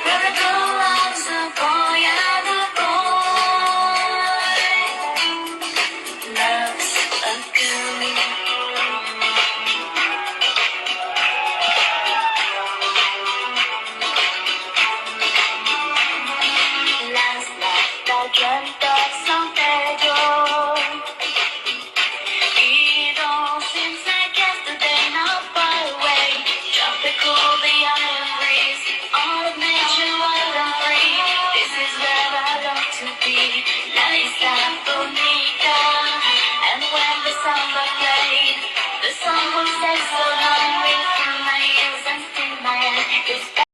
where it belongs, the boy and the boy. Love's a girl. Last night I dreamt of San Pedro. It all seems like yesterday, not far away. Tropical, the island breeze, all of nature wild and free. This is where I long to be, La Isla Bonita. And when the samba played, the song will stay so long, ring through my ears and sting my head. This